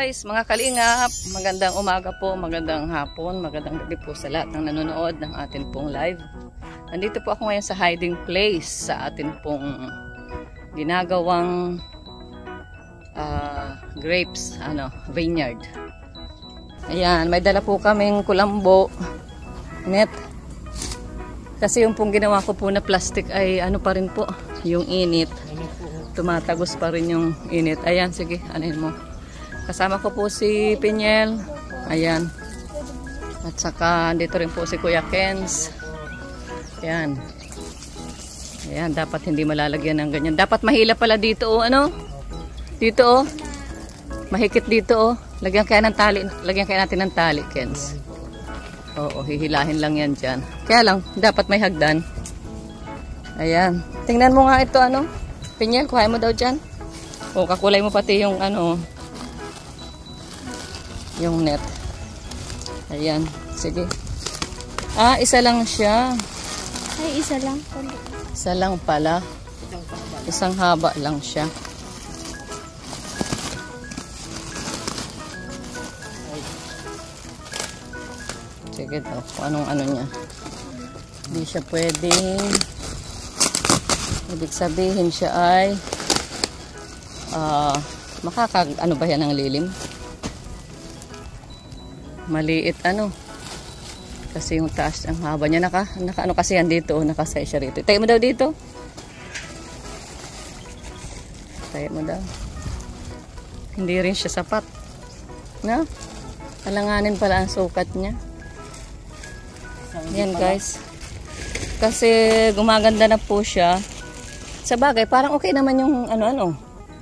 guys, mga kalingap, magandang umaga po, magandang hapon, magandang gabi po sa lahat ng nanonood ng atin pong live. Nandito po ako ngayon sa hiding place sa atin pong ginagawang grapes, vineyard. Ayan, may dala po kaming kulambo, net. Kasi yung pong ginawa ko po na plastic ay pa rin po, yung init. Tumatagos pa rin yung init. Ayan, sige, anin mo. Kasama ko po si Pinyel. Ayan. At saka dito rin po si Kuya Kens. Ayan. Ayan, dapat hindi malalagyan ng ganyan. Dapat mahila pala dito, Dito, Mahikit dito, Lagyan kaya natin ng tali, Kens. Oo, hihilahin lang yan dyan. Kaya lang, dapat may hagdan. Ayan. Tingnan mo nga ito, Pinyel, kuhain mo daw dyan. O, kakulay mo pati yung, yung net. Ayan, sige. Isa lang siya. Ay, isa lang. Isa lang pala. Isang haba lang siya. Sige daw, kung anong niya. Hindi siya pwedeng. Ibig sabihin siya ay ba yan ang lilim? Maliit kasi yung taas, ang haba niya kasi yan dito, nakasay siya rito. Tayo mo daw dito. Tayo mo daw. Hindi rin siya sapat. No? Alanganin pala ang sukat niya. Yan guys. Kasi gumaganda na po siya. Sa bagay, parang okay naman yung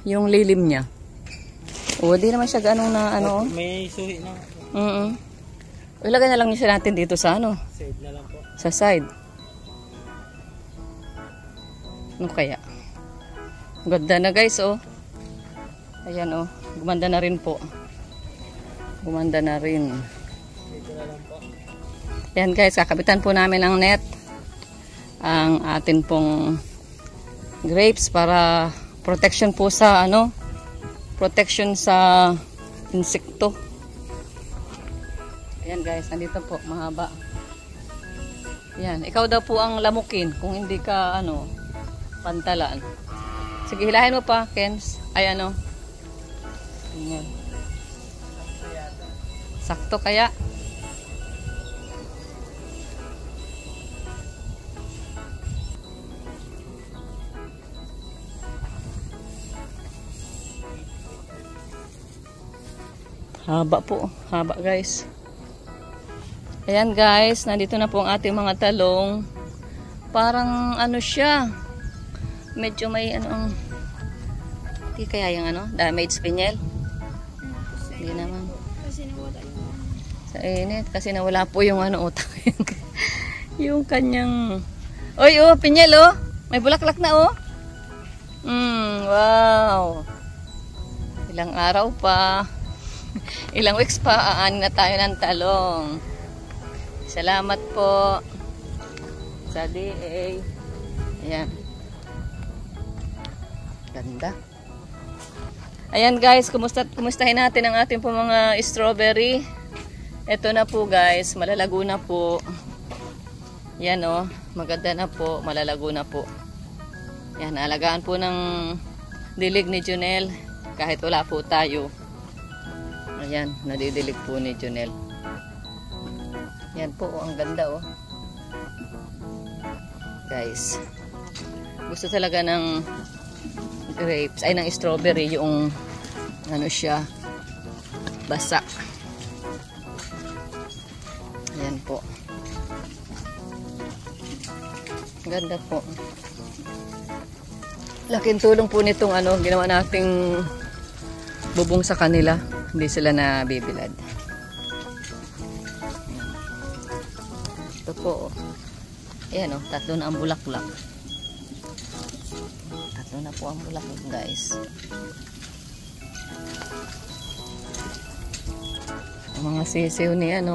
yung lilim niya. O, di naman siya ganong na May suhi na. Ilagay na lang niyo siya natin dito sa Side na lang po. Sa side. Ano kaya? Ganda na guys, Ayan, gumanda na rin po. Gumanda na rin. Dito na lang po. Ayan guys, kakabitan po namin ng net. Ang atin pong grapes para protection po sa protection sa insekto. Ayan guys, nandito po, mahaba. Ayan, ikaw daw po ang lamukin kung hindi ka pantalan. Sige, hilahin mo pa, Kens. Ay Ayan. Sakto kaya? Haba po, haba guys. Ayan guys, nandito na po ang ating mga talong. Parang siya. Medyo may hindi kaya yung damage, Pinyel? Hindi naman. Kasi nawala yung sa init, kasi nawala po yung utak. Yung kanyang Oy, Pinyel, may bulaklak na, wow. Ilang araw pa. Ilang weeks pa, aanin na tayo ng talong. Salamat po sa DA. Ayan. Ganda. Ayan guys, kumustahin natin ang ating po mga strawberry. Ito na po guys, malalago na po. Yan maganda na po, malalago na po. Yan, alagaan po ng dilig ni Junel kahit wala po tayo. Ayan, nadidilig po ni Junel. Yan po, ang ganda guys. Gusto talaga ng grapes, ng strawberry yung siya, basa. Ayan po. Ganda po. Laking tulong po nitong ginawa nating bubong sa kanila. Hindi sila nabibilad. Ito po. Ayan tatlo na ang bulaklak. Tatlo na po ang bulaklak guys. Ang mga sisiw ni ayan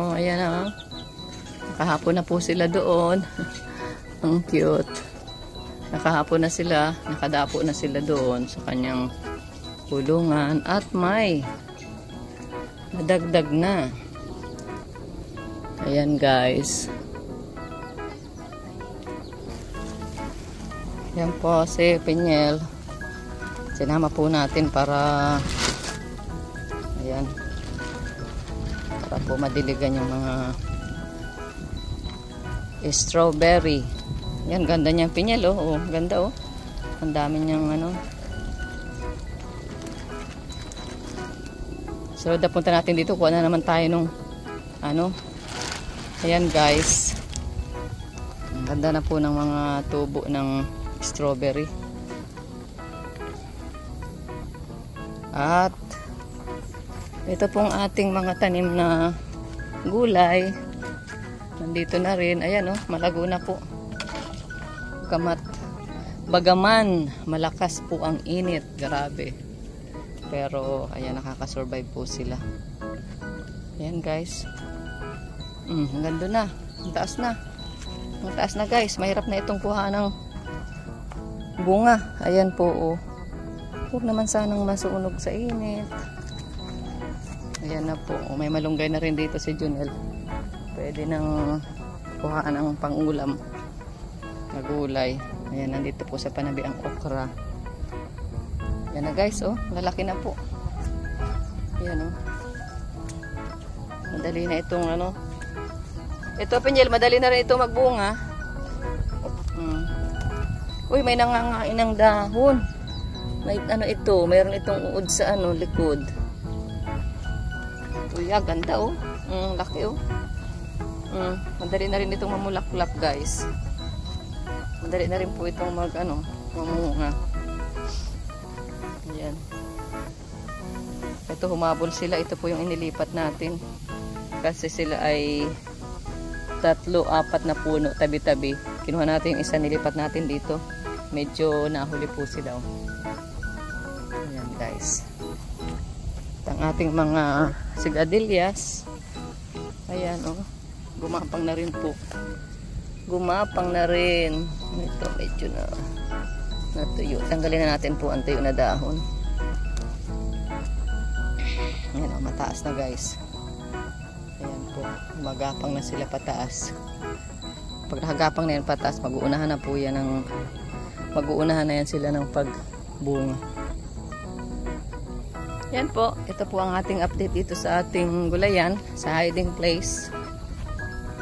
nakahapon na po sila doon. Ang cute. Nakahapon na sila, nakadapo na sila doon sa kanyang kulungan at may Nadagdag na. Ayan guys. Yan po si Pinyel. Sinama po natin para ayan. Para po madiligan yung mga strawberry. Yan, ganda niyang Pinyel oh. Oh, ganda oh. Ang dami niyang ano. So, punta natin dito. Kuha na naman tayo nung ano. Ayan guys. Ang ganda na po ng mga tubo ng strawberry. At ito pong ating mga tanim na gulay. Nandito na rin. Ayan oh, malago na po. Bagaman malakas po ang init. Grabe. Pero ayan, nakakasurvive po sila. Ayan guys. Hanggang doon na. Ang taas na. Ang taas na guys. Mahirap na itong kuha ng bunga. Ayan po oh. Huwag naman sanang masunog sa init. Ayan na po. Oh, may malunggay na rin dito si Junel. Pwede nang kuhaan ng pangulam na gulay. Ayan, nandito po sa panabi ang okra. Ayan na guys oh. Lalaki na po. Ayan oh. Madali na itong ano. Ito Pinyel, madali na rin ito magbunga. Uy, may nangangain ng dahon. May ano ito, mayroon itong uod sa ano, likod. Uy, ganda oh. Laki oh. Madali na rin itong mamulaklak guys. Madali na rin po itong mamunga. Ayan. Ito humabol sila. Ito po yung inilipat natin. Kasi sila ay 3-4 na puno tabi-tabi. Kinuha natin yung isa, nilipat natin dito. Medyo nahuli po sila. Ayan guys. Ang ating mga sigadilyas. Ayan oh. Gumapang na rin po. Gumapang na rin. Ito medyo na natuyo. Tanggalin na natin po ang tuyo na dahon. Ayan oh, mataas na guys. Ayan po, magapang na sila pataas. Pag nakagapang na yan pataas, mag-uunahan na po yan ng mag-uunahan na yan sila ng pagbunga. Yan po, ito po ang ating update dito sa ating gulayan, sa hiding place.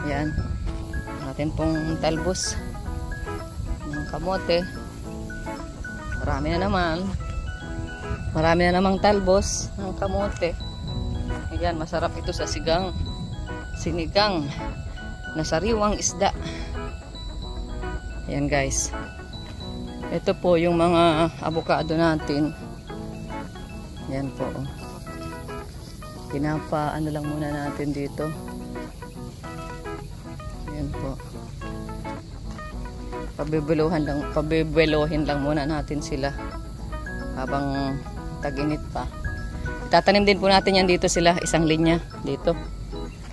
Yan, atin pong talbos ng kamote. Marami na namang talbos ng kamote. Ayan, masarap ito sa sinigang na sariwang isda. Ayan guys. Ito po yung mga avocado natin. Ayan po. Ano lang muna natin dito. Ayan po. Pabibelohin lang muna natin sila habang tag-init pa. Tatanim din po natin yan dito sila, isang linya dito.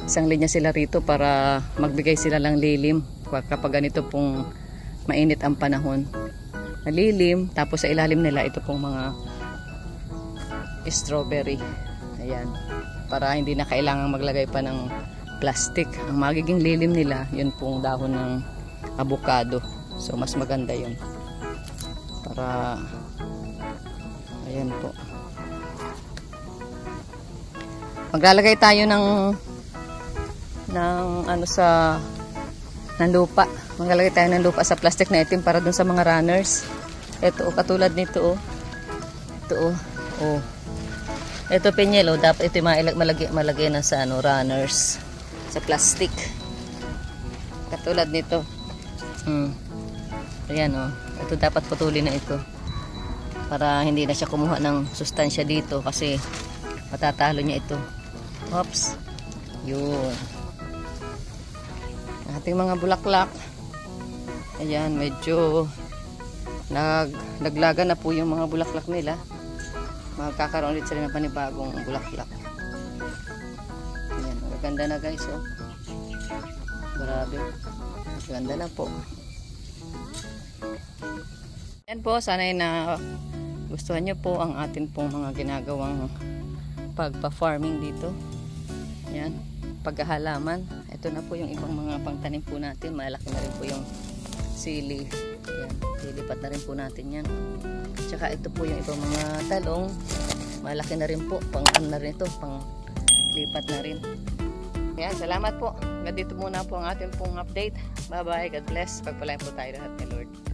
Isang linya sila rito para magbigay sila ng lilim kapag ganito pong mainit ang panahon. Malilim, tapos sa ilalim nila ito pong mga strawberry. Ayan. Para hindi na kailangang maglagay pa ng plastic. Ang magiging lilim nila, yun pong dahon ng avocado. So mas maganda yun. Para ayan po. Maglalagay tayo ng lupa. Maglalagay tayo ng lupa sa plastic na itim para dun sa mga runners. Ito katulad nito oh. Ito oh. Ito Pinyel oh, dapat ito malagay na sa runners sa plastic. Katulad nito. Ayan oh. Ito dapat putulin na ito. Para hindi na siya kumuha ng sustansya dito kasi matatalo niya ito. Oops. Yun. Ating mga bulaklak. Ayan, medyo naglaga na po yung mga bulaklak nila. Magkakaroon ulit sila ng panibagong bulaklak. Ayan, maganda na guys oh. Grabe. Maganda na po. Ayan po, sana'y na gustuhan nyo po ang atin pong mga ginagawang pagpa-farming dito. Yan, paghahalaman. Ito na po yung ibang mga pangtanim po natin. Malaki na rin po yung sili. Yan, lilipat na rin po natin yan. Tsaka ito po yung ibang mga talong. Malaki na rin po. Pang ano na rin ito, pang lipat na rin. Yan, salamat po. Hanggang dito muna po ang ating pong update. Bye bye, God bless. Pagpalain po tayo lahat ni Lord.